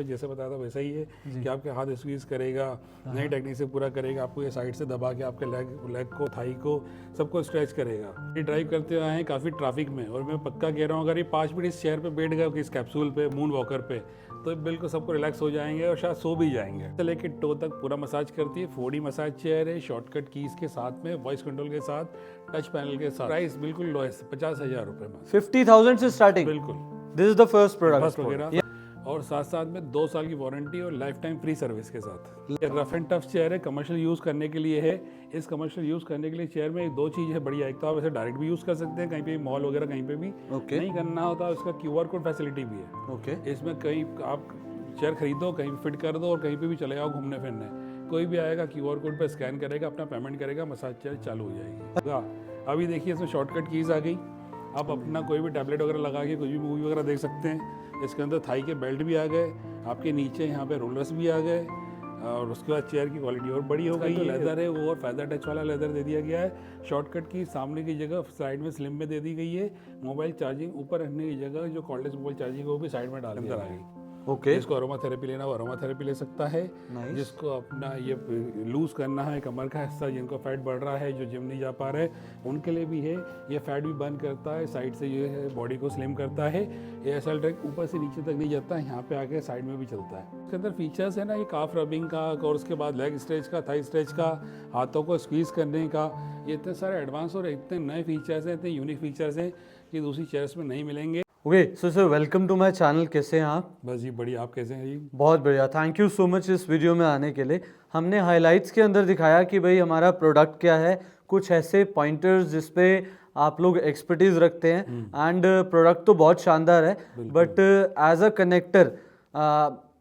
जैसे बताया था वैसा ही है कि आपके हाथ स्क्वीज करेगा, नई टेक्निक से पूरा करेगा, आपको ये साइड से दबा के आपके लेग को, थाई को, सबको स्ट्रेच करेगा। ये ड्राइव करते हुए आए काफ़ी ट्रैफिक में, और मैं पक्का कह रहा हूँ अगर ये 5 मिनट इस चेयर पे बैठ गए इस कैप्सूल पे, मून वॉकर पे, तो बिल्कुल सबको रिलैक्स हो जाएंगे और शायद सो भी जाएंगे। तो लेके टो तक पूरा मसाज करती है। 4D मसाज चेयर है, शॉर्टकट कीज के साथ में, वॉइस कंट्रोल के साथ, टच पैनल के साथ। प्राइस बिल्कुल लोएस्ट 50,000 रुपये में, 50,000 से स्टार्टिंग। बिल्कुल, this is the first product वगैरह, और साथ साथ में 2 साल की वारंटी और लाइफ टाइम फ्री सर्विस के साथ। ये रफ एंड टफ चेयर है, कमर्शियल यूज़ करने के लिए है। इस कमर्शियल यूज़ करने के लिए चेयर में 2 चीज़ है बढ़िया। एक तो आप ऐसे डायरेक्ट भी यूज़ कर सकते हैं, कहीं पे मॉल वगैरह कहीं पे भी नहीं करना होता, उसका QR कोड फैसिलिटी भी है। इसमें कहीं आप चेयर खरीदो, कहीं फिट कर दो और कहीं पे भी चले जाओ घूमने फिरने, कोई भी आएगा QR कोड पे स्कैन करेगा, अपना पेमेंट करेगा, मसाज चेयर चालू हो जाएगी। अभी देखिए इसमें शॉर्टकट कीज़ आ गई, आप अपना कोई भी टैबलेट वगैरह लगा के कोई भी मूवी वगैरह देख सकते हैं। इसके अंदर थाई के बेल्ट भी आ गए, आपके नीचे यहाँ पे रोलर्स भी आ गए, और उसके बाद चेयर की क्वालिटी और बड़ी हो गई। तो लेदर है वो, और फेदर टच वाला लेदर दे दिया गया है। शॉर्टकट की सामने की जगह साइड में स्लिम में दे दी गई है। मोबाइल चार्जिंग ऊपर रखने की जगह जो कॉर्डलेस मोबाइल चार्जिंग है वो भी साइड में डाल अंदर आ गई। जिसको अरोमा थेरेपी लेना वो अरोमा थेरेपी ले सकता है। जिसको अपना ये लूज करना है कमर का हिस्सा, जिनको फैट बढ़ रहा है, जो जिम नहीं जा पा रहे, उनके लिए भी है। ये फैट भी बर्न करता है, साइड से ये है बॉडी को स्लिम करता है। ये ऐसा ट्रैक ऊपर से नीचे तक नहीं जाता है, यहाँ पे आके साइड में भी चलता है। इसके अंदर फीचर्स है ना, ये काफ रबिंग का, और उसके बाद लेग स्ट्रेच का, थाई स्ट्रेच का, हाथों को स्क्वीज करने का, ये इतने सारे एडवांस और इतने नए फीचर्स हैं, इतने यूनिक फीचर्स हैं कि दूसरी चेयर्स में नहीं मिलेंगे। Okay so sir, welcome to my channel. कैसे हैं आप? बस जी बढ़िया, आप कैसे हैं जी? बहुत बढ़िया, थैंक यू सो मच इस वीडियो में आने के लिए। हमने हाइलाइट्स के अंदर दिखाया कि भाई हमारा प्रोडक्ट क्या है, कुछ ऐसे पॉइंटर्स जिस पे आप लोग एक्सपर्टीज रखते हैं, एंड प्रोडक्ट तो बहुत शानदार है, but as a connector,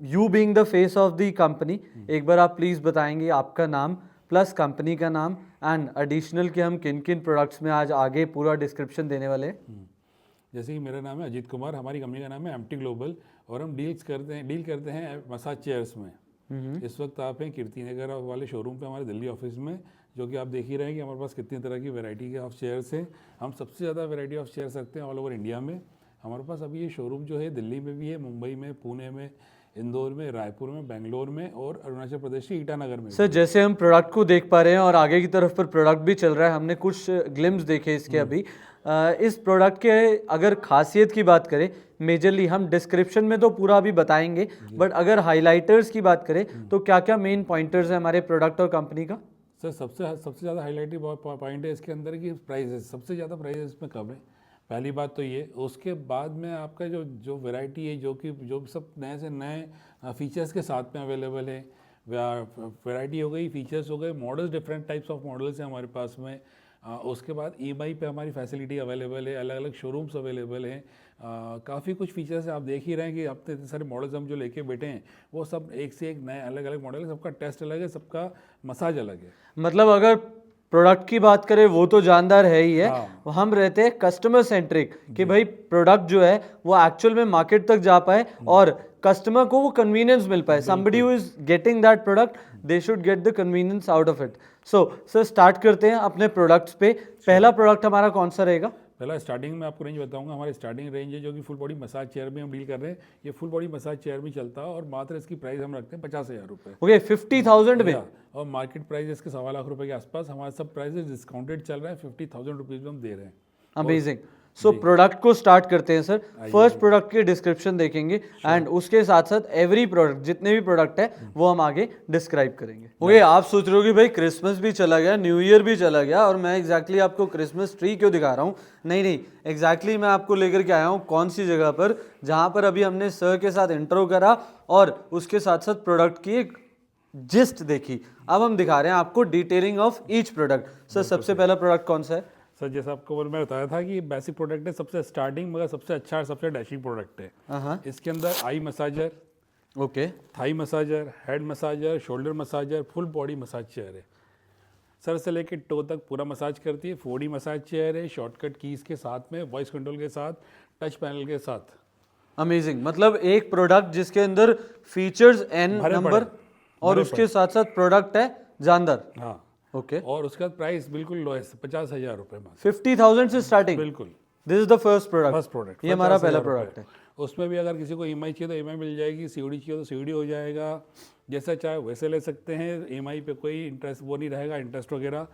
you being the face of the company, एक बार आप प्लीज़ बताएंगे आपका नाम प्लस कंपनी का नाम एंड एडिशनल कि हम किन किन प्रोडक्ट्स में आज आगे पूरा डिस्क्रिप्शन देने वाले हैं। जैसे कि मेरा नाम है अजीत कुमार, हमारी कंपनी का नाम है AMTY ग्लोबल, और हम डील करते हैं मसाज चेयर्स में। इस वक्त आप हैं कीर्ति नगर वाले शोरूम पे, हमारे दिल्ली ऑफिस में, जो कि आप देख ही रहे हैं कि हमारे पास कितनी तरह की वैरायटी ऑफ चेयर्स हैं। हम सबसे ज़्यादा वैरायटी ऑफ चेयर्स रखते हैं ऑल ओवर इंडिया में। हमारे पास अभी ये शोरूम जो है दिल्ली में भी है, मुंबई में, पुणे में, इंदौर में, रायपुर में, बेंगलोर में, और अरुणाचल प्रदेश के ईटानगर में। सर जैसे हम प्रोडक्ट को देख पा रहे हैं और आगे की तरफ पर प्रोडक्ट भी चल रहा है, हमने कुछ ग्लिम्स देखे इसके अभी। इस प्रोडक्ट के अगर खासियत की बात करें, मेजरली हम डिस्क्रिप्शन में तो पूरा अभी बताएंगे, बट अगर हाइलाइटर्स की बात करें तो क्या क्या मेन पॉइंटर्स है हमारे प्रोडक्ट और कंपनी का? सर सबसे ज़्यादा हाईलाइटिव पॉइंट है इसके अंदर की प्राइस, सबसे ज़्यादा प्राइस इसमें कम है, पहली बात तो ये। उसके बाद में आपका जो वैरायटी है, जो सब नए से नए फीचर्स के साथ में अवेलेबल है। वैरायटी हो गई, फीचर्स हो गए, models, different types of models हैं हमारे पास में। उसके बाद EMI पे हमारी फैसिलिटी अवेलेबल है, अलग अलग शोरूम्स अवेलेबल हैं। काफ़ी कुछ फीचर्स आप देख ही रहे हैं कि अब इतने सारे मॉडल्स हम जो लेके बैठे हैं वो सब एक से एक नए अलग अलग मॉडल है, सबका टेस्ट अलग है, सबका मसाज अलग है। मतलब अगर प्रोडक्ट की बात करें वो तो जानदार है ही है, हम रहते हैं कस्टमर सेंट्रिक कि भाई प्रोडक्ट जो है वो एक्चुअल में मार्केट तक जा पाए और कस्टमर को वो कन्वीनियंस मिल पाए। Somebody who is getting that product, they should get the convenience out of it. So sir start करते हैं अपने प्रोडक्ट्स पे। पहला प्रोडक्ट हमारा कौन सा रहेगा? पहला स्टार्टिंग में आपको रेंज बताऊंगा। हमारी स्टार्टिंग रेंज है जो कि फुल बॉडी मसाज चेयर में हम डील कर रहे हैं। ये फुल बॉडी मसाज चेयर में चलता है और मात्र इसकी प्राइस हम रखते हैं 50,000 रुपये। ओके, 50,000 में, और मार्केट प्राइस इसके 1.25 लाख रुपए के आसपास। हमारे सब प्राइस डिस्काउंटेड चल रहा है, 50,000 रुपीज़ में हम दे रहे हैं। अमेजिंग। सो प्रोडक्ट को स्टार्ट करते हैं सर। फर्स्ट प्रोडक्ट की डिस्क्रिप्शन देखेंगे एंड उसके साथ साथ एवरी प्रोडक्ट, जितने भी प्रोडक्ट है वो हम आगे डिस्क्राइब करेंगे। ओके, आप सोच रहे हो कि भाई क्रिसमस भी चला गया, न्यू ईयर भी चला गया और मैं एग्जैक्टली आपको क्रिसमस ट्री क्यों दिखा रहा हूँ? नहीं, एग्जैक्टली मैं आपको लेकर के आया हूँ कौन सी जगह पर, जहाँ पर अभी हमने सर के साथ इंट्रो करा और उसके साथ साथ प्रोडक्ट की एक जिस्ट देखी। अब हम दिखा रहे हैं आपको detailing of each product. Sir सबसे पहला प्रोडक्ट कौन सा है? सर जैसा आपको मैं बताया था कि बेसिक प्रोडक्ट है, सबसे स्टार्टिंग मगर सबसे अच्छा और सबसे डैशिंग प्रोडक्ट है। इसके अंदर eye massager, okay, thigh massager, head massager, shoulder massager, full body massage chair है। सर से लेके टो तक पूरा मसाज करती है। 4D मसाज चेयर है, शॉर्टकट कीज के साथ में, वॉइस कंट्रोल के साथ, टच पैनल के साथ। अमेजिंग। मतलब एक प्रोडक्ट जिसके अंदर फीचर्स n नंबर और उसके साथ साथ प्रोडक्ट है जानदार। हाँ, ओके। और उसका प्राइस बिल्कुल लोएस्ट 50,000 रुपये में, 50,000 से स्टार्टिंग। बिल्कुल। This is the first first product, product ये हमारा पहला प्रोडक्ट है। उसमें भी अगर किसी को ईएमआई चाहिए तो ईएमआई मिल जाएगी, सीओडी चाहिए तो सीओडी हो जाएगा, जैसा चाहे वैसे ले सकते हैं। ईएमआई पे कोई इंटरेस्ट वो नहीं रहेगा, इंटरेस्ट वगैरह,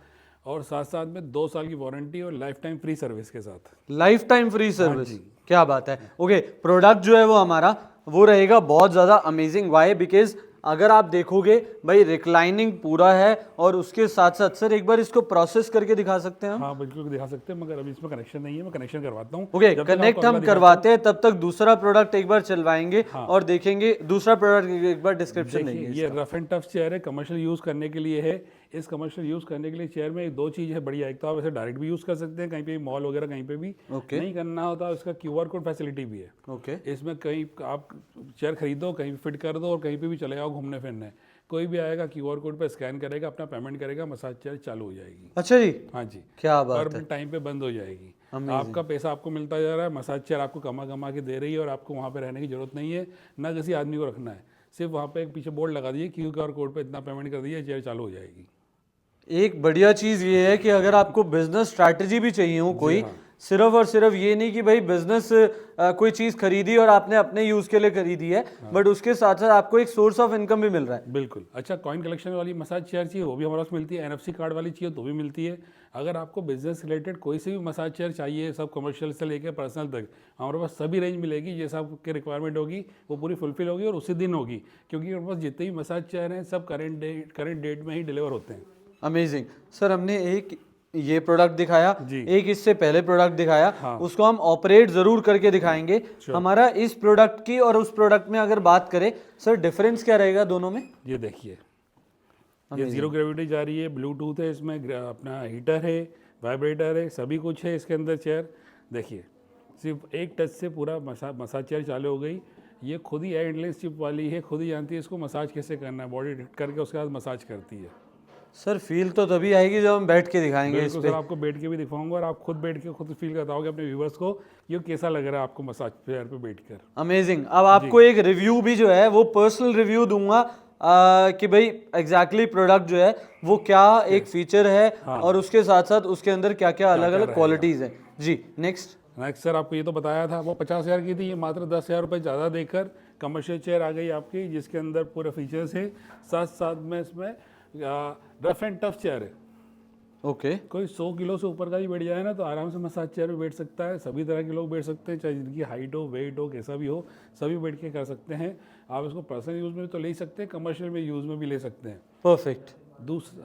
और साथ साथ में 2 साल की वारंटी और लाइफ टाइम फ्री सर्विस के साथ। लाइफ टाइम फ्री सर्विस, क्या बात है। ओके, प्रोडक्ट जो है वो हमारा वो रहेगा बहुत ज़्यादा अमेजिंग। वाई? बिकॉज अगर आप देखोगे भाई रिक्लाइनिंग पूरा है, और उसके साथ साथ सर एक बार इसको प्रोसेस करके दिखा सकते हैं हम? हाँ बिल्कुल दिखा सकते हैं, मगर अभी इसमें कनेक्शन नहीं है, मैं कनेक्शन करवाता हूँ। ओके, कनेक्ट हम करवाते हैं, तब तक दूसरा प्रोडक्ट एक बार चलवाएंगे और देखेंगे दूसरा प्रोडक्ट। एक बार डिस्क्रिप्शन देंगे। ये रफ एंड टफ चेयर है, कमर्शियल यूज़ करने के लिए है। इस कमर्शियल यूज़ करने के लिए चेयर में 2 चीज़ है बढ़िया। एक तो आप ऐसे डायरेक्ट भी यूज़ कर सकते हैं, कहीं पे मॉल वगैरह कहीं पे भी नहीं करना होता, इसका QR कोड फैसिलिटी भी है। ओके, इसमें कहीं आप चेयर खरीदो, कहीं भी फिट कर दो और कहीं पे भी चले जाओ घूमने फिरने, कोई भी आएगा QR कोड पे स्कैन करेगा, अपना पेमेंट करेगा, मसाज चेयर चालू हो जाएगी। अच्छा जी, हाँ जी, क्या बात है। टाइम पे बंद हो जाएगी। आपका पैसा आपको मिलता जा रहा है, मसाज चेयर आपको कमा के दे रही है, और आपको वहाँ पे रहने की जरूरत नहीं है, ना किसी आदमी को रखना है। सिर्फ वहाँ पे एक पीछे बोर्ड लगा दीजिए, QR कोड पे इतना पेमेंट कर दीजिए, चेयर चालू हो जाएगी। एक बढ़िया चीज ये है कि अगर आपको बिजनेस स्ट्रैटेजी भी चाहिए हो कोई, सिर्फ और सिर्फ ये नहीं कि भाई बिजनेस कोई चीज खरीदी और आपने अपने यूज के लिए खरीदी है, बट उसके साथ साथ आपको एक सोर्स ऑफ इनकम भी मिल रहा है। बिल्कुल। अच्छा, कॉइन कलेक्शन वाली मसाज चेयर चाहिए वो भी हमारे पास मिलती है, NFC कार्ड वाली चाहिए तो भी मिलती है। अगर आपको बिजनेस रिलेटेड कोई सी भी मसाज चेयर चाहिए, सब कमर्शियल से लेकर पर्सनल तक, हमारे पास सभी रेंज मिलेगी। जैसा आपकी रिक्वायरमेंट होगी वो पूरी फुलफिल होगी, और उसी दिन होगी, क्योंकि हमारे पास जितने भी मसाज चेयर हैं सब करेंट डेट में ही डिलीवर होते हैं। अमेजिंग सर, हमने एक ये प्रोडक्ट दिखाया, एक इससे पहले प्रोडक्ट दिखाया, उसको हम ऑपरेट जरूर करके दिखाएंगे। हमारा इस प्रोडक्ट की और उस प्रोडक्ट में अगर बात करें सर, डिफरेंस क्या रहेगा दोनों में? ये देखिए, ये 0 ग्रेविटी जा रही है, ब्लूटूथ है इसमें, अपना हीटर है, वाइब्रेटर है, सभी कुछ है इसके अंदर। चेयर देखिए, सिर्फ एक टच से पूरा मसाज चेयर चालू हो गई। ये खुद ही एंडलेस चिप वाली है, खुद ही जानती है इसको मसाज कैसे करना है, बॉडी हिट करके उसके बाद मसाज करती है। सर फील तो तभी आएगी जब हम बैठ के दिखाएंगे इस पे। सर आपको बैठ के भी दिखाऊंगा, और आप खुद बैठ के खुद फील करवाओगे अपने व्यूवर्स को ये कैसा लग रहा है आपको मसाज चेयर पे बैठकर। अमेजिंग। अब आपको एक रिव्यू भी जो है वो पर्सनल रिव्यू दूंगा कि भाई एग्जैक्टली प्रोडक्ट जो है वो क्या एक फीचर है, और उसके साथ साथ उसके अंदर क्या क्या अलग अलग क्वालिटीज है। जी नेक्स्ट सर, आपको ये तो बताया था, वो 50,000 की थी, ये मात्र 10,000 रुपये ज़्यादा देकर कमर्शियल चेयर आ गई आपकी, जिसके अंदर पूरे फीचर्स है। साथ साथ में इसमें रफ एंड टफ चेयर है। ओके, कोई 100 किलो से ऊपर का भी बैठ जाए ना तो आराम से मसाज चेयर पे बैठ सकता है। सभी तरह के लोग बैठ सकते हैं, चाहे जिनकी हाइट हो, वेट हो, कैसा भी हो, सभी बैठ के कर सकते हैं। आप इसको पर्सनल यूज़ में तो ले ही सकते हैं, कमर्शियल में यूज़ में भी ले सकते हैं। परफेक्ट।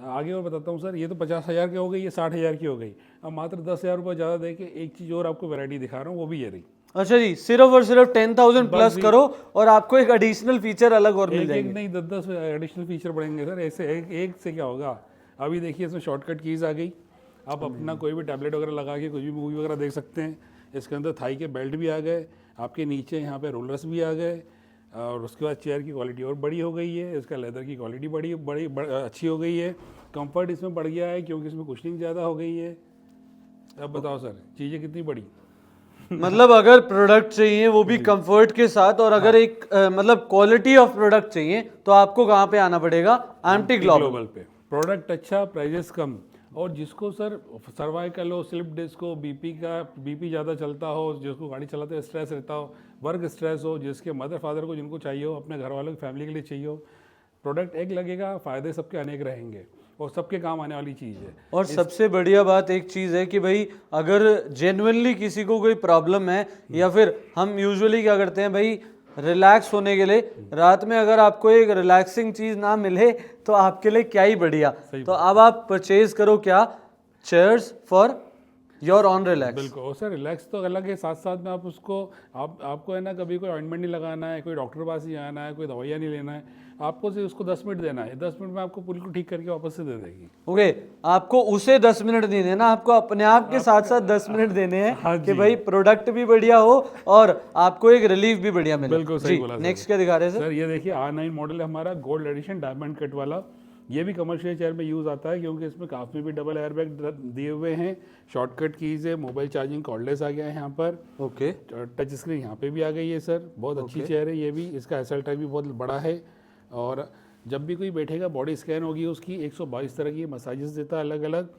आगे और बताता हूँ सर, ये तो 50,000 की हो गई, ये 60,000 की हो गई। अब मात्र 10,000 रुपये ज़्यादा दे के एक चीज़ और आपको वैरायटी दिखा रहा हूँ, वो भी ये रही। अच्छा जी, सिर्फ और सिर्फ 10,000 प्लस करो और आपको एक एडिशनल फीचर अलग और मिल जाएंगे। नहीं, 10 एडिशनल फीचर बढ़ेंगे सर। ऐसे एक से क्या होगा। अभी देखिए इसमें शॉर्टकट कीज़ आ गई, आप अपना कोई भी टैबलेट वगैरह लगा के कुछ भी मूवी वगैरह देख सकते हैं। इसके अंदर थाई के बेल्ट भी आ गए, आपके नीचे यहाँ पे रोलर्स भी आ गए, और उसके बाद चेयर की क्वालिटी और बड़ी हो गई है। इसका लेदर की क्वालिटी बड़ी अच्छी हो गई है। कंफर्ट इसमें बढ़ गया है क्योंकि इसमें कुशनिंग ज़्यादा हो गई है। अब बताओ सर, चीज़ें कितनी बड़ी। मतलब अगर प्रोडक्ट चाहिए वो भी कंफर्ट के साथ, और अगर एक मतलब क्वालिटी ऑफ प्रोडक्ट चाहिए तो आपको कहाँ पे आना पड़ेगा? AMTY ग्लोबल पे। प्रोडक्ट अच्छा, प्राइजेस कम, और जिसको सर सर्वाइकल हो, स्लिप डिस्क हो, बीपी ज़्यादा चलता हो, जिसको गाड़ी चलाते हुए स्ट्रेस रहता हो, वर्क स्ट्रेस हो, जिसके मदर फादर को जिनको चाहिए हो, अपने घर वालों की फैमिली के लिए चाहिए हो, प्रोडक्ट एक लगेगा, फ़ायदे सबके अनेक रहेंगे और सबके काम आने वाली चीज़ है। और सबसे बढ़िया बात एक चीज़ है कि भाई अगर जेन्युइनली किसी को कोई प्रॉब्लम है, या फिर हम यूजुअली क्या करते हैं भाई रिलैक्स होने के लिए, रात में अगर आपको एक रिलैक्सिंग चीज़ ना मिले तो आपके लिए क्या ही बढ़िया। तो अब आप परचेज करो क्या? Chairs for your on relax. बिल्कुल, और सर रिलैक्स तो अलग है, साथ साथ में आप उसको आपको है ना, कभी कोई ऑइंटमेंट नहीं लगाना है, कोई डॉक्टर के पास नहीं आना है, कोई दवाइयाँ नहीं लेना है, आपको सिर्फ उसको 10 मिनट देना है। 10 मिनट में आपको बिल्कुल ठीक करके वापस से दे देगी। ओके, आपको उसे 10 मिनट नहीं देना, आपको अपने आप के साथ साथ 10 मिनट देने हैं कि भाई प्रोडक्ट भी बढ़िया हो और आपको एक रिलीफ भी बढ़िया मिले। बिल्कुल सही बोला। नेक्स्ट क्या दिखा रहे हैं सर? ये देखिए R9 मॉडल है हमारा, गोल्ड एडिशन डायमंड कट वाला। ये भी कमर्शियल चेयर में यूज़ आता है क्योंकि इसमें काफ़ी भी डबल एयर बैग दिए हुए हैं, शॉर्टकट कीज़ है, मोबाइल चार्जिंग कॉर्डलेस आ गया है यहाँ पर। ओके, टच स्क्रीन यहाँ पे भी आ गई है सर, बहुत अच्छी चेयर है ये भी। इसका एसएल टाइप भी बहुत बड़ा है, और जब भी कोई बैठेगा बॉडी स्कैन होगी उसकी। 122 तरह की मसाजेस देता है अलग अलग,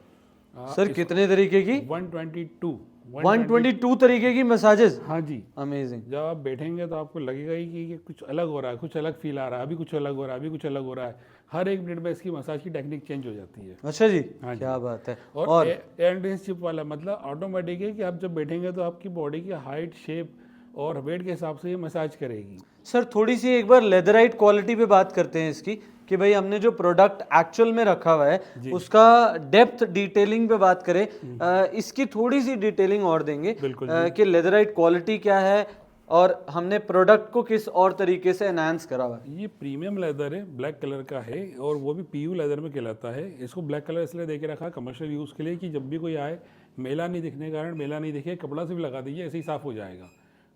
सर कितने तरीके की? 122 122 तरीके की मसाजेस। हाँ जी। अमेजिंग। जब आप बैठेंगे तो आपको लगेगा ही कि ये कुछ अलग हो रहा है, कुछ अलग फील आ रहा है, अभी कुछ अलग हो रहा है, अभी कुछ अलग हो रहा है। हर एक मिनट में इसकी मसाज की टेक्निक चेंज हो जाती है। अच्छा जी, हाँ जी। क्या बात है। और एयर चिप वाला मतलब ऑटोमेटिक है कि आप जब बैठेंगे तो आपकी बॉडी की हाइट, शेप और वेट के हिसाब से ये मसाज करेगी। सर थोड़ी सी एक बार लेदराइट क्वालिटी पे बात करते हैं इसकी, कि भाई हमने जो प्रोडक्ट एक्चुअल में रखा हुआ है उसका डेप्थ डिटेलिंग पे बात करें, इसकी थोड़ी सी डिटेलिंग और देंगे कि लेदराइट क्वालिटी क्या है और हमने प्रोडक्ट को किस और तरीके से एनहांस करा हुआ है। ये प्रीमियम लेदर है, ब्लैक कलर का है और वो भी पीयू लेदर में कहलाता है। इसको ब्लैक कलर इसलिए दे के रखा कमर्शियल यूज़ के लिए कि जब भी कोई आए मेला नहीं दिखने के कारण, मेला नहीं दिखे कपड़ा से भी लगा दीजिए ऐसे ही साफ़ हो जाएगा।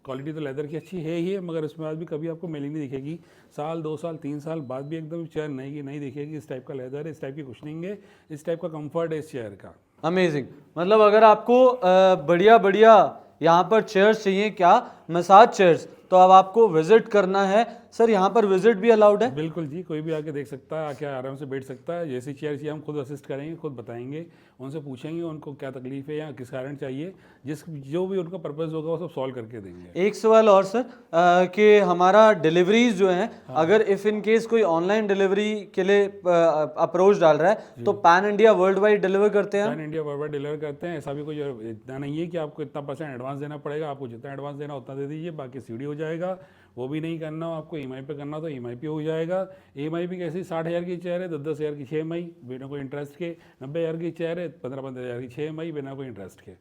क्वालिटी तो लेदर की अच्छी है ही है, मगर इसमें आज भी कभी आपको मेली नहीं दिखेगी। साल 2 साल 3 साल बाद भी एकदम चेयर नई की नहीं दिखेगी। इस टाइप का लेदर है, इस टाइप की कुशनिंग है, इस टाइप का कंफर्ट है इस चेयर का। अमेजिंग। मतलब अगर आपको बढ़िया बढ़िया यहाँ पर चेयर्स चाहिए, क्या मसाज चेयर्स, तो अब आपको विजिट करना है। सर यहाँ पर विजिट भी अलाउड है? बिल्कुल जी, कोई भी आके देख सकता है, आके आराम से बैठ सकता है। जैसी चेयर चाहिए हम खुद असिस्ट करेंगे, खुद बताएंगे, उनसे पूछेंगे उनको क्या तकलीफ है या किस कारण चाहिए, जो भी उनका पर्पस होगा वो सब सॉल्व करके देंगे। एक सवाल और सर, कि हमारा डिलीवरीज जो हैं, अगर इफ इन केस कोई ऑनलाइन डिलीवरी के लिए अप्रोच डाल रहा है तो pan India world wide deliver करते हैं? Pan India world wide deliver करते हैं। ऐसा भी कोई इतना नहीं है कि आपको इतना % एडवांस देना पड़ेगा। आपको जितना एडवांस देना उतना दे दीजिए, बाकी सीडी हो जाएगा। वो भी नहीं करना, आपको EMI पे करना तो EMI पे हो जाएगा। EMI भी कैसी 60,000 की चेयर है 10,000 की 6 EMI बिना कोई इंटरेस्ट के, 90,000 की चेयर है 15,000 की 6 EMI बिना कोई इंटरेस्ट के।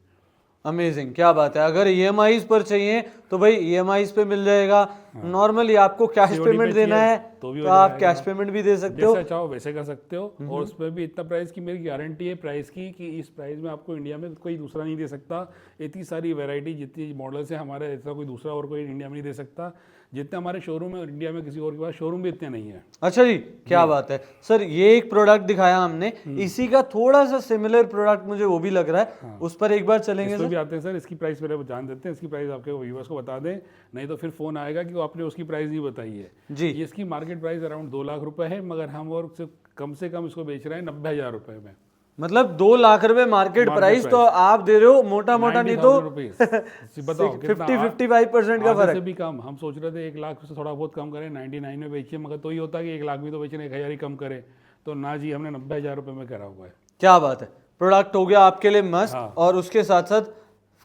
अमेजिंग, क्या बात है। अगर EMIs पर चाहिए तो भाई EMIs पे मिल जाएगा। नॉर्मली आपको कैश पेमेंट देना है तो आप कैश पेमेंट भी दे सकते हो, जैसा चाहो वैसे कर सकते हो। और उसमें भी इतना प्राइस की मेरी गारंटी है प्राइस की कि इस प्राइस में आपको इंडिया में कोई दूसरा नहीं दे सकता। इतनी सारी वैरायटी, जितनी मॉडल्स है हमारे, ऐसा कोई दूसरा और कोई इंडिया में नहीं दे सकता। जितने हमारे शोरूम है इंडिया में किसी और के पास शोरूम भी इतने नहीं है। अच्छा जी, क्या बात है। सर ये एक प्रोडक्ट दिखाया हमने, इसी का थोड़ा सा सिमिलर प्रोडक्ट मुझे वो भी लग रहा है, उस पर एक बार चलेंगे सर? भी आते हैं सर, इसकी प्राइस पहले जान देते हैं। इसकी प्राइस आपके व्यूअर्स को बता दें, नहीं तो फिर फोन आएगा कि आपने उसकी प्राइस नहीं बताई है जी। इसकी मार्केट प्राइस अराउंड 2 लाख रुपए है, मगर हम और कम से कम इसको बेच रहे हैं 90,000 रुपए में। मतलब 2 लाख रुपए मार्केट प्राइस, तो आप दे रहे हो मोटा मोटा नहीं तो 50-55% का फर्क से भी कम। हम सोच रहे थे 1 लाख से थोड़ा बहुत कम करें, 99 में बेचिए, मगर तो ही होता है कि 1 लाख भी तो बेचने 1,000 ही कम करे। तो ना जी, हमने 90,000 रुपए में करा हुआ है। क्या बात है। प्रोडक्ट हो गया आपके लिए मस्त, और उसके साथ साथ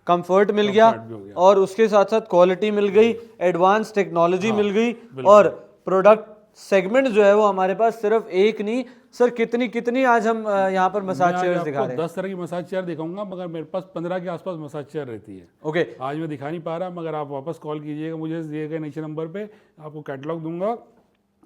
कंफर्ट मिल गया, और उसके साथ साथ क्वालिटी मिल गई, एडवांस टेक्नोलॉजी मिल गई, और प्रोडक्ट सेगमेंट जो है वो हमारे पास सिर्फ एक नहीं सर, कितनी आज हम यहाँ पर मसाज चेयर्स दिखा रहे हैं। 10 तरह की मसाज चेयर दिखाऊंगा, मगर मेरे पास 15 के आसपास मसाज चेयर रहती है। ओके, आज मैं दिखा नहीं पा रहा, मगर आप वापस कॉल कीजिएगा मुझे दिए गए नीचे नंबर पे, आपको कैटलॉग दूंगा,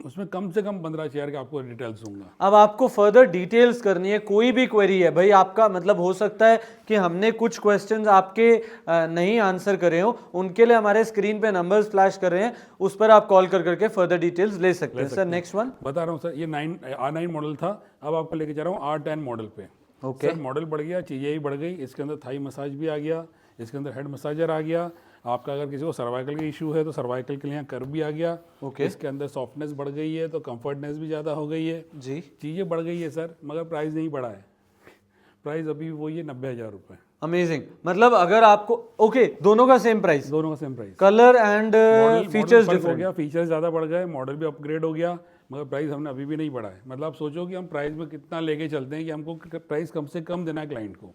उसमें कम से कम 15 चेयर के आपको डिटेल्स दूंगा। अब आपको फर्दर डिटेल्स करनी है, कोई भी क्वेरी है भाई आपका, मतलब हो सकता है कि हमने कुछ क्वेश्चंस आपके नहीं आंसर करे हो, उनके लिए हमारे स्क्रीन पे नंबर्स फ्लैश कर रहे हैं, उस पर आप कॉल कर करके फर्दर डिटेल्स ले सकते हैं। सर नेक्स्ट वन बता रहा हूँ सर, ये R9 मॉडल था, अब आपको लेके जा रहा हूँ R10 मॉडल पे। ओके, सर मॉडल बढ़ गया, चीज़ें भी बढ़ गई, इसके अंदर थाई मसाज भी आ गया, इसके अंदर हेड मसाजर आ गया। आपका अगर किसी को सर्वाइकल का इशू है तो सर्वाइकल के लिए कर्व भी आ गया। ओके, इसके अंदर सॉफ्टनेस बढ़ गई है तो कंफर्टनेस भी ज़्यादा हो गई है जी। चीज़ें बढ़ गई है सर, मगर प्राइस नहीं बढ़ा है। प्राइस अभी वही है 90,000 रुपये। अमेजिंग, मतलब अगर आपको ओके दोनों का सेम प्राइस, दोनों का same price, colour and features different हो गया, फीचर्स ज़्यादा बढ़ गए, मॉडल भी अपग्रेड हो गया, मगर प्राइस हमने अभी भी नहीं बढ़ा है। मतलब आप सोचो कि हम प्राइस में कितना लेके चलते हैं कि हमको प्राइस कम से कम देना है क्लाइंट को।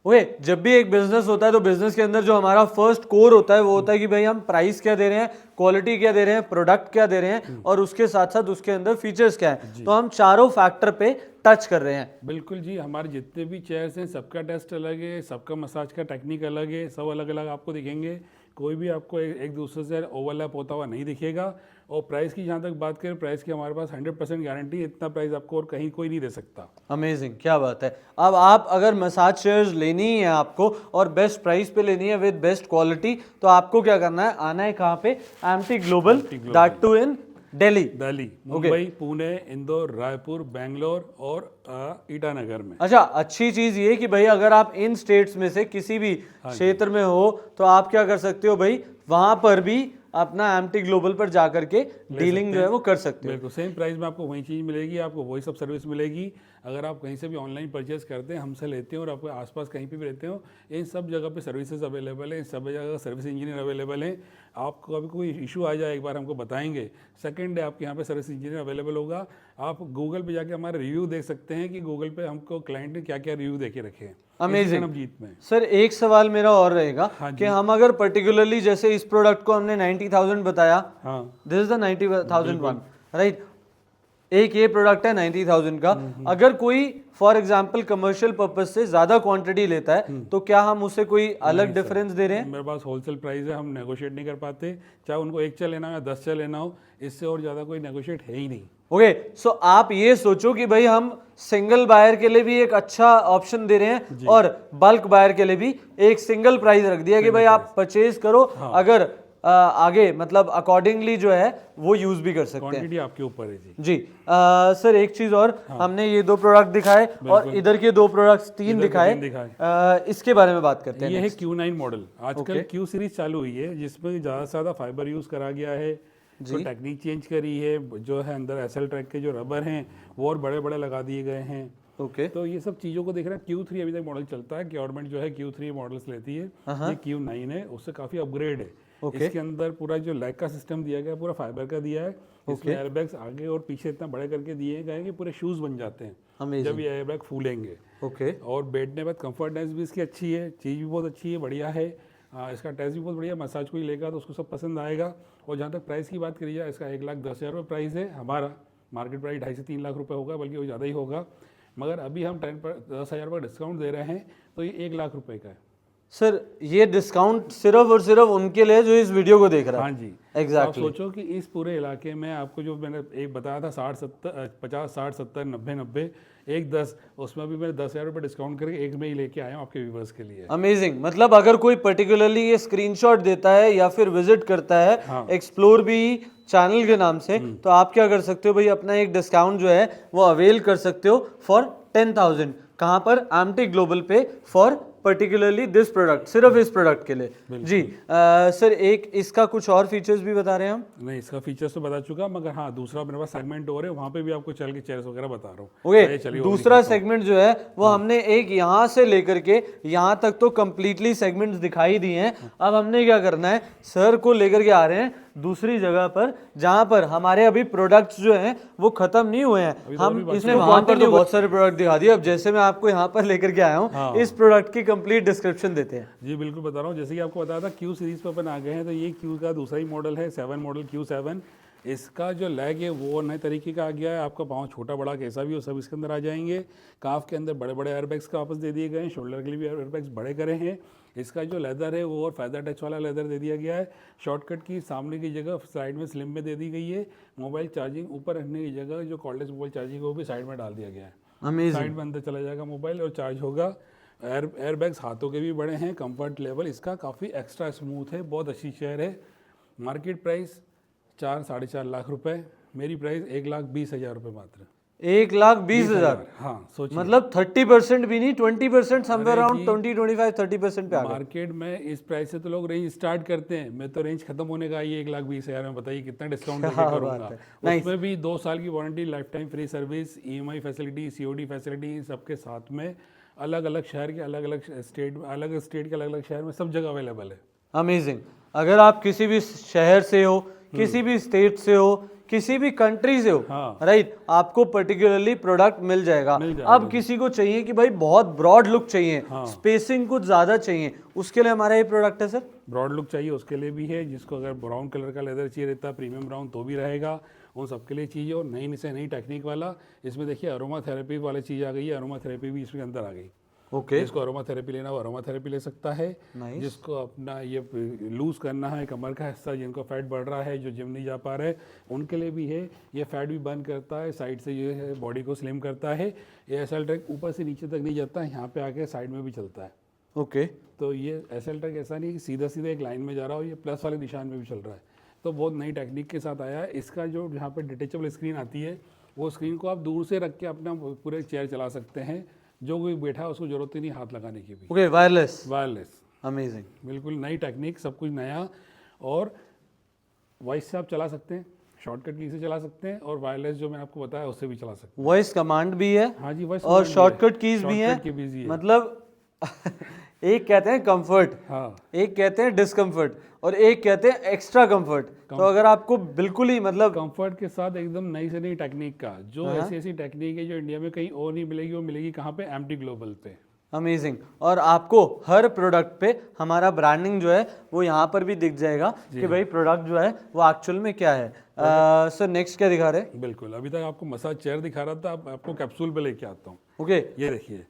ओके, जब भी एक बिजनेस होता है तो बिजनेस के अंदर जो हमारा फर्स्ट कोर होता है वो होता है कि भाई हम प्राइस क्या दे रहे हैं, क्वालिटी क्या दे रहे हैं, प्रोडक्ट क्या दे रहे हैं, और उसके साथ साथ उसके अंदर फीचर्स क्या है। तो हम चारों फैक्टर पे टच कर रहे हैं। बिल्कुल जी, हमारे जितने भी चेयर्स हैं सबका टेस्ट अलग है, सबका मसाज का टेक्निक अलग है, सब अलग अलग आपको दिखेंगे। कोई भी आपको एक दूसरे से ओवरलैप होता हुआ नहीं दिखेगा। और प्राइस की जहाँ तक बात करें, प्राइस की हमारे पास 100% गारंटी है, इतना प्राइस आपको और कहीं कोई नहीं दे सकता। अमेजिंग, क्या बात है। अब आप अगर मसाज चेयर्स लेनी है आपको और बेस्ट प्राइस पे लेनी है विद बेस्ट क्वालिटी, तो आपको क्या करना है, आना है कहाँ पे, AMTY ग्लोबल, दैट टू इन दिल्ली, मुंबई, पुणे, इंदौर, रायपुर, बेंगलोर और ईटानगर में। अच्छा, अच्छी चीज ये कि भाई अगर आप इन स्टेट्स में से किसी भी क्षेत्र में हो तो आप क्या कर सकते हो भाई, वहां पर भी अपना एमटी ग्लोबल पर जा करके डीलिंग जो है वो कर सकते हो। बिल्कुल सेम प्राइस में आपको वही चीज़ मिलेगी, आपको वही सब सर्विस मिलेगी। अगर आप कहीं से भी ऑनलाइन परचेस करते हैं, हमसे लेते हैं और आपके आसपास कहीं पे भी रहते हो, इन सब जगह पे सर्विसेज अवेलेबल है, इन सब जगह सर्विस इंजीनियर अवेलेबल है। आपको अभी कोई इशू आ जाए एक बार हमको बताएंगे, सेकंड डे आपके यहाँ पे सर्विस इंजीनियर अवेलेबल होगा। आप गूगल पे जाके हमारे रिव्यू देख सकते हैं कि गूगल पे हमको क्लाइंट ने क्या क्या रिव्यू देके रखे हैं। अमेजिंग। जीत में सर एक सवाल मेरा और रहेगा हाँ कि हम अगर पर्टिकुलरली जैसे इस प्रोडक्ट को हमने 90,000 बताया, हाँ this is the 90,000 one, right, एक ये प्रोडक्ट है 90,000 का। अगर कोई फॉर एग्जांपल कमर्शियल पर्पस से ज्यादा क्वांटिटी लेता है तो क्या हम उसे कोई अलग डिफरेंस दे रहे हैं? मेरे पास होलसेल प्राइस है, हम नेगोशिएट नहीं कर पाते, चाहे उनको एक चा लेना हो या 10 चा लेना हो, इससे और ज़्यादा कोई नेगोशिएट है ही नहीं। ओके, सो आप ये सोचो कि भाई हम सिंगल बायर के लिए भी एक अच्छा ऑप्शन दे रहे हैं और बल्क बायर के लिए भी एक सिंगल प्राइस रख दिया कि भाई आप परचेज करो, अगर आगे मतलब अकॉर्डिंगली जो है वो यूज भी कर सकते हैं। क्वांटिटी आपके ऊपर है जी। सर एक चीज और, हमने ये 2 प्रोडक्ट दिखाए और इधर के 2 प्रोडक्ट्स 3 दिखाए, इसके बारे में बात करते हैं। ये है Q9 मॉडल। आजकल Q सीरीज चालू हुई है जिसमें ज़्यादा से ज़्यादा फाइबर यूज़ करा गया है, जो टेक्निक चेंज करी है, जो है अंदर एसएल ट्रैक के जो रबर हैं वो और बड़े बड़े लगा दिए गए हैं। ओके, तो ये सब चीज़ों को देख रहे हैं। Q3 अभी तक मॉडल चलता है, गवर्नमेंट जो है Q3 मॉडल्स लेती है। ये Q9 है, उससे काफ़ी अपग्रेड है। इसके अंदर पूरा जो लैग का सिस्टम दिया गया है पूरा फाइबर का दिया है। इसमें एयरबैग्स आगे और पीछे इतना बड़े करके दिए गए हैं कि पूरे शूज बन जाते हैं जब ये एयरबैग फूलेंगे। ओके, और बैठने बाद कंफर्टनेस भी इसकी अच्छी है, चीज़ भी बहुत अच्छी है, बढ़िया है। इसका टेस्ट भी बहुत बढ़िया, मसाज कोई लेगा तो उसको सब पसंद आएगा। और जहाँ तक प्राइस की बात करी जाए, इसका 1,10,000 रुपये प्राइस है। हमारा मार्केट प्राइस 2.5 से 3 लाख रुपये होगा, बल्कि वो ज़्यादा ही होगा, मगर अभी हम 10,000 रुपये डिस्काउंट दे रहे हैं तो ये 1 लाख रुपये का है। सर ये डिस्काउंट सिर्फ और सिर्फ उनके लिए जो इस वीडियो को देख रहा है। हाँ जी, एग्जैक्टली। आप सोचो कि इस पूरे इलाके में आपको जो मैंने एक बताया था 50, 60, 70, 90, 10, उसमें भी मैंने 10,000 रुपये डिस्काउंट करके एक में ही लेके आया हूँ आपके व्यूवर्स के लिए। अमेजिंग। मतलब अगर कोई पर्टिकुलरली ये स्क्रीनशॉट देता है या फिर विजिट करता है एक्सप्लोर भी चैनल के नाम से, तो आप क्या कर सकते हो भाई, अपना एक डिस्काउंट जो है वो अवेल कर सकते हो फॉर 10,000। कहाँ पर? एमटी ग्लोबल पे फॉर पर्टिकुलरली दिस प्रोडक्ट, सिर्फ इस प्रोडक्ट के लिए। जी सर एक इसका कुछ और फीचर्स भी बता रहे हैं हम? नहीं, इसका फीचर्स तो बता चुका, मगर हाँ दूसरा मेरे पास सेगमेंट और है, वहाँ पे भी आपको चल के चेयर्स वगैरह बता रहा हूँ। ओके, दूसरा सेगमेंट जो है वो हमने एक यहाँ से लेकर के यहाँ तक तो कंप्लीटली सेगमेंट्स दिखाई दिए हैं। अब हमने क्या करना है, सर को लेकर के आ रहे हैं दूसरी जगह पर जहां पर हमारे अभी प्रोडक्ट्स जो हैं वो खत्म नहीं हुए हैं। हम इसमें वहां पर तो बहुत सारे प्रोडक्ट दिखा दिए, अब जैसे मैं आपको यहाँ पर लेकर के आया हूँ इस प्रोडक्ट की कंप्लीट डिस्क्रिप्शन देते हैं। जी बिल्कुल बता रहा हूँ। जैसे कि आपको बताया था Q सीरीज पर अपन आ गए हैं, तो ये Q का दूसरा ही मॉडल है, 7 मॉडल Q7। इसका जो लैग है वो नए तरीके का आ गया है। आपका पाँव छोटा बड़ा कैसा भी हो सब इसके अंदर आ जाएंगे। काफ के अंदर बड़े बड़े एयरबैग्स का वापस दे दिए गए हैं, शोल्डर के लिए भी एयरबैग्स बड़े करे हैं। इसका जो लेदर है वो और फेदर टच वाला लेदर दे दिया गया है। शॉर्टकट की सामने की जगह साइड में स्लिम में दे दी गई है। मोबाइल चार्जिंग ऊपर रखने की जगह जो कॉर्डलेस मोबाइल चार्जिंग है वो भी साइड में डाल दिया गया है। साइड में अंदर चला जाएगा मोबाइल और चार्ज होगा। एयरबैग्स हाथों के भी बड़े हैं। कंफर्ट लेवल इसका काफ़ी एक्स्ट्रा स्मूथ है, बहुत अच्छी चेयर है। मार्केट प्राइस 4-4.5 लाख रुपए, मेरी प्राइस 1,20,000 रुपये मात्र। 1,20,000? हाँ सोचिए, मतलब 30% भी नहीं, 20%, समवेयर अराउंड 20-25-30% पे आ गए। मार्केट में इस प्राइस से तो लोग रेंज स्टार्ट करते हैं, मैं तो रेंज खत्म होने का ये 1,20,000 में, बताइए कितना डिस्काउंट करूंगा। उसमें भी 2 साल की warranty, life time free service, EMI facility, COD facility, सबके साथ में। अलग अलग शहर के अलग अलग स्टेट के अलग अलग शहर में सब जगह अवेलेबल है। अमेजिंग। अगर आप किसी भी शहर से हो, किसी भी स्टेट से हो, किसी भी कंट्री से हो, राइट, आपको पर्टिकुलरली प्रोडक्ट मिल जाएगा। अब किसी को चाहिए कि भाई बहुत ब्रॉड लुक चाहिए, स्पेसिंग कुछ ज्यादा चाहिए, उसके लिए हमारा ये प्रोडक्ट है सर। ब्रॉड लुक चाहिए उसके लिए भी है। जिसको अगर ब्राउन कलर का लेदर चाहिए रहता है, प्रीमियम ब्राउन, तो भी रहेगा, उन सबके लिए चाहिए। और नई से नई टेक्निक वाला, इसमें देखिए अरोमा थेरेपी वाली चीज़ आ गई है। अरोमा थेरेपी भी इसके अंदर आ गई। ओके, जिसको अरोमा थेरेपी लेना हो अरोमा थेरेपी ले सकता है। जिसको अपना ये लूज करना है कमर का हिस्सा, जिनको फैट बढ़ रहा है, जो जिम नहीं जा पा रहे, उनके लिए भी है। ये फैट भी बर्न करता है, साइड से ये है बॉडी को स्लिम करता है। ये एसएल ट्रैक ऊपर से नीचे तक नहीं जाता है, यहाँ पे आके साइड में भी चलता है। ओके, तो ये एसएल ट्रैक ऐसा नहीं कि सीधा सीधा एक लाइन में जा रहा हो, ये प्लस वाले निशान में भी चल रहा है। तो बहुत नई टेक्निक के साथ आया है। इसका जो यहाँ पे डिटेचेबल स्क्रीन आती है, वो स्क्रीन को आप दूर से रख के अपना पूरे चेयर चला सकते हैं। जो कोई बैठा है उसको जरूरत ही नहीं हाथ लगाने की भी। Okay, wireless. वायरलेस, अमेजिंग, बिल्कुल नई टेक्निक, सब कुछ नया। और वॉइस से आप चला सकते हैं, शॉर्टकट की से चला सकते हैं, और वायरलेस जो मैंने आपको बताया उससे भी चला सकते वॉइस कमांड भी है हैं। हाँ जी, वॉइस और शॉर्टकट कीज भी हैं, की भी है। मतलब एक कहते हैं कंफर्ट, हाँ, एक कहते हैं डिस्कम्फर्ट, और एक कहते हैं एक्स्ट्रा कंफर्ट। तो अगर आपको बिल्कुल ही मतलब कंफर्ट के साथ एकदम नई से नई टेक्निक का, जो ऐसी ऐसी टेक्निक है जो इंडिया में कहीं और नहीं मिलेगी, वो मिलेगी कहाँ पे, एमटी ग्लोबल पे। अमेजिंग। और आपको हर प्रोडक्ट पे हमारा ब्रांडिंग जो है वो यहाँ पर भी दिख जाएगा कि भाई प्रोडक्ट जो है वो एक्चुअल में क्या है। सर नेक्स्ट क्या दिखा रहे हैं? बिल्कुल, अभी तक आपको मसाज चेयर दिखा रहा था, अब आपको कैप्सूल पे लेके आता हूँ। ओके, ये देखिए,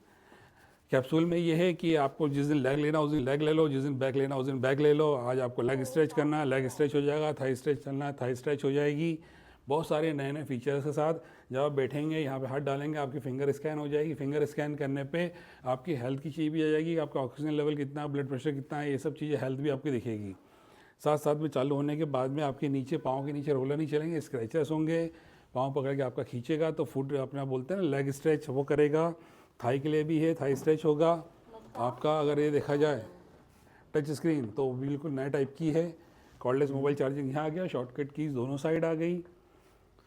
कैप्सूल में ये है कि आपको जिस दिन लेग लेना उस दिन लेग ले लो, जिस दिन बैक लेना उस दिन बैक ले लो। आज आपको लेग स्ट्रेच करना है, लेग स्ट्रेच हो जाएगा, थाई स्ट्रेच करना है, थाई स्ट्रेच हो जाएगी। बहुत सारे नए नए फीचर्स के साथ जब आप बैठेंगे, यहाँ पे हाथ डालेंगे, आपकी फिंगर स्कैन हो जाएगी। फिंगर स्कैन करने पे आपकी हेल्थ की चीज़ भी आ जाएगी, आपका ऑक्सीजन लेवल कितना, ब्लड प्रेशर कितना है, ये सब चीज़ें हेल्थ भी आपकी दिखेगी। साथ साथ में चालू होने के बाद में आपके नीचे, पाँव के नीचे रोलर नहीं चलेंगे, स्क्रैचर्स होंगे। पाँव पकड़ के आपका खींचेगा तो फुट अपना बोलते हैं ना लेग स्ट्रेच, वो करेगा। थाई के लिए भी है, थाई स्ट्रेच होगा आपका। अगर ये देखा जाए टच स्क्रीन तो बिल्कुल नए टाइप की है। कॉर्डलेस मोबाइल चार्जिंग यहाँ आ गया, शॉर्टकट कीज दोनों साइड आ गई।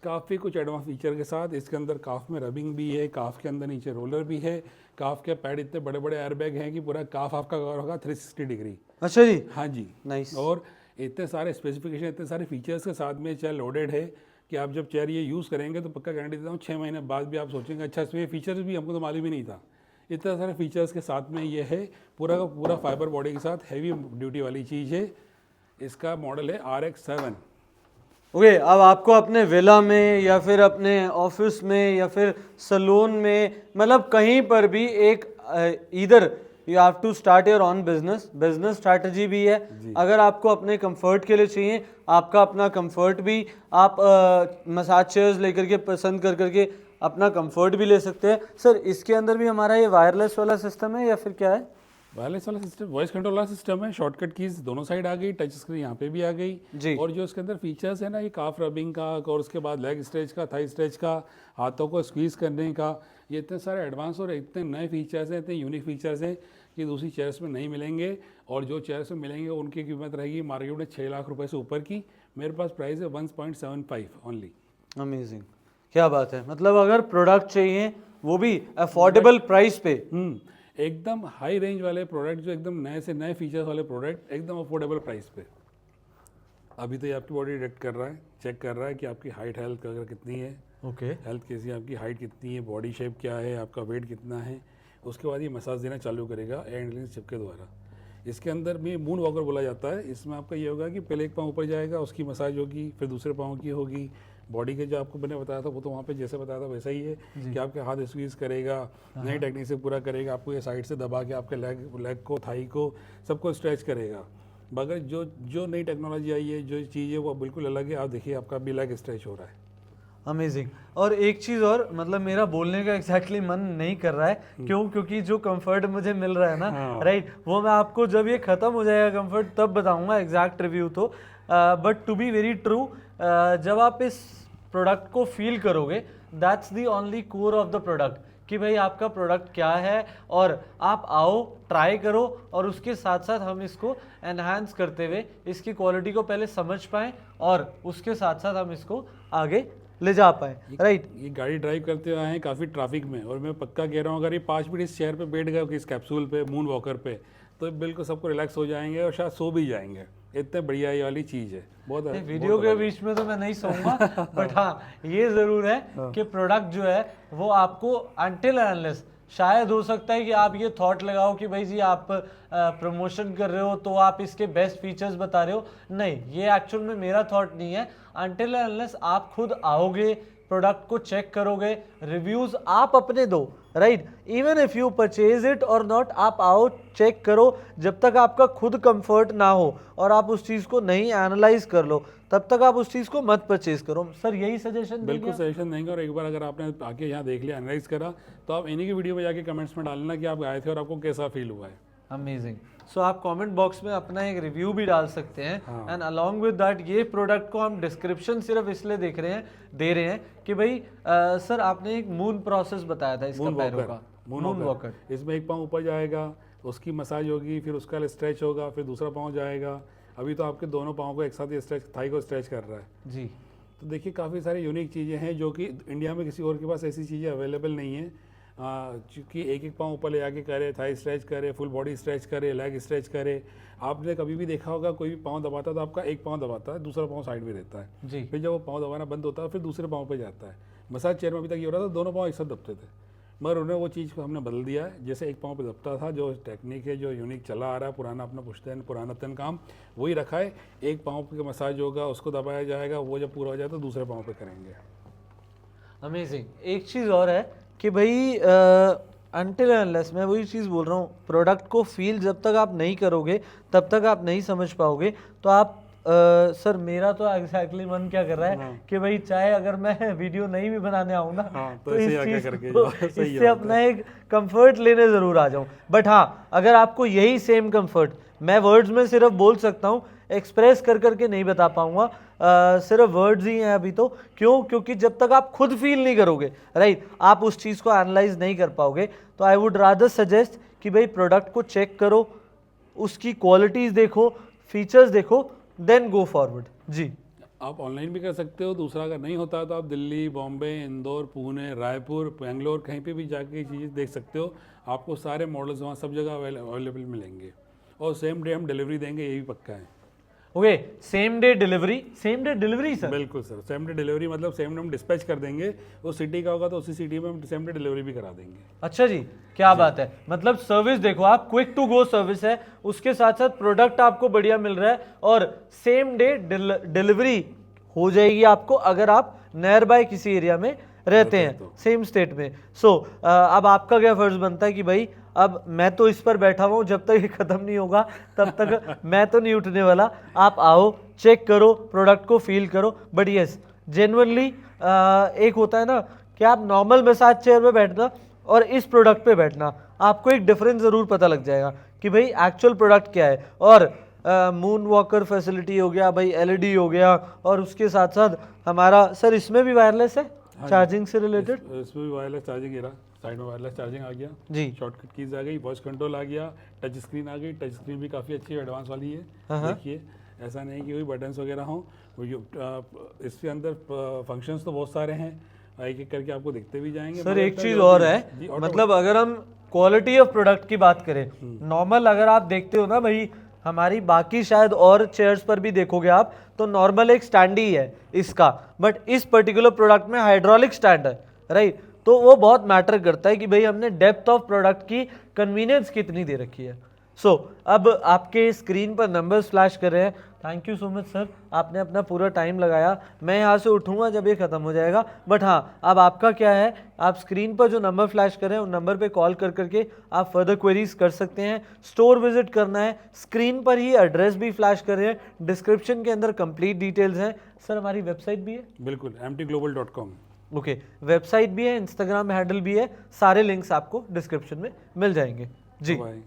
काफ़ी कुछ एडवांस फीचर के साथ इसके अंदर काफ में रबिंग भी है, काफ के अंदर नीचे रोलर भी है। काफ के पैड इतने बड़े बड़े एयरबैग हैं कि पूरा काफ आपका कवर होगा 360 डिग्री। अच्छा जी, हाँ जी, नाइस। और इतने सारे स्पेसिफिकेशन, इतने सारे फीचर्स के साथ में चेयर लोडेड है कि आप जब चेयर ये यूज़ करेंगे तो पक्का गारंटी देता हूँ 6 महीने बाद भी आप सोचेंगे अच्छा इसमें फीचर्स भी हमको तो मालूम ही नहीं था। इतने सारे फीचर्स के साथ में ये है, पूरा का पूरा फाइबर बॉडी के साथ हैवी ड्यूटी वाली चीज़ है। इसका मॉडल है RX7। ओके, अब आपको अपने विला में या फिर अपने ऑफिस में या फिर सलून में, मतलब कहीं पर भी एक इधर you have to start your own business strategy भी है। अगर आपको अपने कंफर्ट के लिए चाहिए, आपका अपना कंफर्ट भी, आप मसाज चेयर्स लेकर के पसंद कर करके अपना कंफर्ट भी ले सकते हैं। सर इसके अंदर भी हमारा ये वायरलेस वाला सिस्टम है या फिर क्या है? वायरलेस वाला सिस्टम, वॉइस कंट्रोल वाला सिस्टम है। शॉर्टकट कीज दोनों साइड आ गई, टच स्क्रीन यहाँ पे भी आ गई जी। और जो इसके अंदर फीचर्स है ना, ये काफ रबिंग का और उसके बाद लेग स्ट्रेच का, थाई स्ट्रेच का, हाथों को स्क्वीज करने का, ये इतने सारे एडवांस और इतने नए फीचर्स हैं, इतने यूनिक फीचर्स हैं कि दूसरी चेयर्स में नहीं मिलेंगे। और जो चेयर्स में मिलेंगे उनकी कीमत रहेगी मार्केट में 6 लाख रुपए से ऊपर की। मेरे पास प्राइस है 1.75 ओनली। अमेजिंग, क्या बात है। मतलब अगर प्रोडक्ट चाहिए वो भी अफोर्डेबल प्राइस पे, एकदम हाई रेंज वाले प्रोडक्ट, जो एकदम नए से नए फीचर्स वाले प्रोडक्ट एकदम अफोर्डेबल प्राइस पे। अभी तो ये आपकी बॉडी डिटेक्ट कर रहा है, चेक कर रहा है कि आपकी हाइट हेल्थ अगर कितनी है, ओके, हेल्थ कैसी है, आपकी हाइट कितनी है, बॉडी शेप क्या है, आपका वेट कितना है। उसके बाद ये मसाज देना चालू करेगा एंड चिप के द्वारा। इसके अंदर भी मून वॉकर बोला जाता है। इसमें आपका ये होगा कि पहले एक पाँव ऊपर जाएगा, उसकी मसाज होगी, फिर दूसरे पाँव की होगी। बॉडी के जो आपको मैंने बताया था वो तो वहाँ पे जैसे बताया था वैसा ही है कि आपके हाथ स्क्वीज करेगा, नई टेक्निक से पूरा करेगा, आपको ये साइड से दबा के आपके लेग को, थाई को, सबको स्ट्रेच करेगा। मगर जो नई टेक्नोलॉजी आई है, जो चीज़ है वो बिल्कुल अलग है। आप देखिए आपका भी लेग स्ट्रेच हो रहा है। अमेजिंग। और एक चीज़ और, मतलब मेरा बोलने का एग्जैक्टली मन नहीं कर रहा है, क्यों? क्योंकि जो कंफर्ट मुझे मिल रहा है ना, राइट, वो मैं आपको जब ये खत्म हो जाएगा कंफर्ट तब बताऊंगा एग्जैक्ट रिव्यू। तो but to be very true, जब आप इस प्रोडक्ट को फील करोगे, that's the only core of the product, कि भाई आपका प्रोडक्ट क्या है। और आप आओ, ट्राई करो, और उसके साथ साथ हम इसको एनहांस करते हुए इसकी क्वालिटी को पहले समझ पाएँ और उसके साथ साथ हम इसको आगे ले जा पाए, राइट। ये गाड़ी ड्राइव करते हुए आए हैं काफ़ी ट्रैफिक में, और मैं पक्का कह रहा हूँ अगर ये 5 मिनट इस चेयर पे बैठ गए इस कैप्सूल पे, मून वॉकर पे, तो बिल्कुल सबको रिलैक्स हो जाएंगे और शायद सो भी जाएंगे। इतने बढ़िया ये वाली चीज़ है। बहुत वीडियो के बीच में तो मैं नहीं सोऊंगा, बट हाँ ये ज़रूर है कि प्रोडक्ट जो है वो आपको अनटिल अनलेस, शायद हो सकता है कि आप ये थॉट लगाओ कि भाई जी आप प्रमोशन कर रहे हो तो आप इसके बेस्ट फीचर्स बता रहे हो। नहीं, ये एक्चुअल में मेरा थॉट नहीं है। अनटिल अनलेस आप खुद आओगे, प्रोडक्ट को चेक करोगे, रिव्यूज आप अपने दो, right, even if you purchase it और नॉट, आप आओ, चेक करो। जब तक आपका खुद कंफर्ट ना हो और आप उस चीज़ को नहीं एनालाइज कर लो, तब तक आप उस चीज़ को मत परचेज करो। सर यही सजेशन? बिल्कुल सजेशन देंगे। और एक बार अगर आपने आके यहाँ देख लिया, एनालाइज करा, तो आप इन्हीं की वीडियो में जाके कमेंट्स में डालना कि आप आए थे और आपको कैसा फील हुआ है। अमेजिंग। सो आप कमेंट बॉक्स में अपना एक रिव्यू भी डाल सकते हैं। एंड अलॉन्ग विद दैट, ये प्रोडक्ट को हम डिस्क्रिप्शन सिर्फ इसलिए दे रहे हैं कि भाई सर आपने एक मून प्रोसेस बताया था इसका पैरों का, मून वॉकर। इसमें एक पाँव ऊपर जाएगा, उसकी मसाज होगी, फिर उसका स्ट्रेच होगा, फिर दूसरा पाँव जाएगा, अभी तो आपके दोनों पाँव को एक साथ ही स्ट्रेच, थाई को स्ट्रेच कर रहा है जी। तो देखिए काफ़ी सारी यूनिक चीज़ें हैं जो कि इंडिया में किसी और के पास ऐसी चीज़ें अवेलेबल नहीं है। क्योंकि एक एक पाँव ऊपर ले जाके करे, थाई स्ट्रेच करे, फुल बॉडी स्ट्रेच करे, लेग स्ट्रेच करे। आपने कभी भी देखा होगा कोई भी पाँव दबाता है तो आपका एक पाँव दबाता है, दूसरा पाँव साइड में रहता है जी। फिर जब वो पाँव दबाना बंद होता है फिर दूसरे पाँव पे जाता है। मसाज चेयर में अभी तक ये हो रहा था दोनों पाँव एक साथ दबते थे, मगर उन्हें वो चीज़ को हमने बदल दिया है। जैसे एक पाँव पे दबता था, जो टेक्निक है जो यूनिक चला आ रहा है, पुराना अपना पुश्तैन पुरानतन काम वही रखा है। एक पाँव पे मसाज होगा, उसको दबाया जाएगा, वो जब पूरा हो जाए तो दूसरे पाँव पे करेंगे। अमेजिंग। एक चीज़ और है कि भाई अनटिल अनलेस, मैं वही चीज़ बोल रहा हूँ, प्रोडक्ट को फील जब तक आप नहीं करोगे तब तक आप नहीं समझ पाओगे। तो आप सर मेरा तो एग्जैक्टली मन क्या कर रहा है कि भाई चाहे अगर मैं वीडियो नहीं भी बनाने आऊँ ना तो इस ऐसे चीज़ करके को, इससे अपना एक कंफर्ट लेने ज़रूर आ जाऊँ। बट हाँ, अगर आपको यही सेम कंफर्ट मैं वर्ड्स में सिर्फ बोल सकता हूँ, एक्सप्रेस कर करके नहीं बता पाऊंगा, सिर्फ वर्ड्स ही हैं अभी तो। क्यों? क्योंकि जब तक आप खुद फील नहीं करोगे, राइट, आप उस चीज़ को एनालाइज नहीं कर पाओगे। तो आई वुड रादर सजेस्ट कि भाई प्रोडक्ट को चेक करो, उसकी क्वालिटीज़ देखो, फीचर्स देखो, देन गो फॉरवर्ड। जी, आप ऑनलाइन भी कर सकते हो। दूसरा अगर नहीं होता तो आप दिल्ली, बॉम्बे, इंदौर, पुणे, रायपुर, बेंगलोर कहीं पे भी जाके चीज़ें देख सकते हो। आपको सारे मॉडल्स वहाँ सब जगह अवेलेबल मिलेंगे और सेम डे हम डिलीवरी देंगे, यही पक्का है। Okay, same day delivery. Same day delivery sir? बिल्कुल सर, सेम डे डिलीवरी मतलब सेम डे हम डिस्पैच कर देंगे। उस सिटी का होगा तो उसी सिटी में हम सेम डे डिलीवरी भी करा देंगे। अच्छा जी, क्या बात है। मतलब सर्विस देखो आप, क्विक टू गो सर्विस है, उसके साथ साथ प्रोडक्ट आपको बढ़िया मिल रहा है और सेम डे डिलीवरी हो जाएगी आपको अगर आप नियर बाय किसी एरिया में रहते हैं, सेम स्टेट में। सो अब आपका क्या फर्ज बनता है कि भाई अब मैं तो इस पर बैठा हुआ हूँ, जब तक ये खत्म नहीं होगा तब तक मैं तो नहीं उठने वाला। आप आओ, चेक करो, प्रोडक्ट को फील करो। बट यस, जेन्युइनली एक होता है ना कि आप नॉर्मल मसाज चेयर पे बैठना और इस प्रोडक्ट पे बैठना, आपको एक डिफरेंस ज़रूर पता लग जाएगा कि भाई एक्चुअल प्रोडक्ट क्या है। और मून वॉकर फैसिलिटी हो गया भाई, एलईडी हो गया, और उसके साथ साथ हमारा सर इसमें भी वायरलेस है चार्जिंग से रिलेटेड। इसमें भी वायरलेस चार्जिंग है, साइड में वायरलेस चार्जिंग आ गया जी, शॉर्टकट कीज आ गई, वॉइस कंट्रोल आ गया, टच स्क्रीन आ गई। टच स्क्रीन भी काफ़ी अच्छी एडवांस वाली है। देखिए ऐसा नहीं कि कोई बटन्स वगैरह हों, इसके अंदर फंक्शंस तो बहुत सारे हैं, एक एक करके आपको दिखते भी जाएंगे। सर एक चीज़ और है, मतलब अगर हम क्वालिटी ऑफ प्रोडक्ट की बात करें, नॉर्मल अगर आप देखते हो ना भाई, हमारी बाकी शायद और चेयर्स पर भी देखोगे आप तो नॉर्मल एक स्टैंड ही है इसका, बट इस पर्टिकुलर प्रोडक्ट में हाइड्रोलिक स्टैंड है, राइट। तो वो बहुत मैटर करता है कि भाई हमने डेप्थ ऑफ प्रोडक्ट की कन्वीनियंस कितनी दे रखी है। सो अब आपके स्क्रीन पर नंबर्स फ्लैश कर रहे हैं। Thank you so much sir, आपने अपना पूरा टाइम लगाया। मैं यहाँ से उठूँगा जब ये ख़त्म हो जाएगा। बट हाँ, अब आपका क्या है, आप स्क्रीन पर जो नंबर फ्लैश कर रहे हैं उन नंबर पे कॉल कर करके आप फर्दर क्वेरीज कर सकते हैं। स्टोर विजिट करना है, स्क्रीन पर ही एड्रेस भी फ्लैश कर रहे हैं, डिस्क्रिप्शन के अंदर कंप्लीट डिटेल्स हैं। सर हमारी वेबसाइट भी है? बिल्कुल, amtglobal.com। ओके, वेबसाइट भी है, इंस्टाग्राम हैंडल भी है, सारे लिंक्स आपको डिस्क्रिप्शन में मिल जाएंगे। जी। बाय।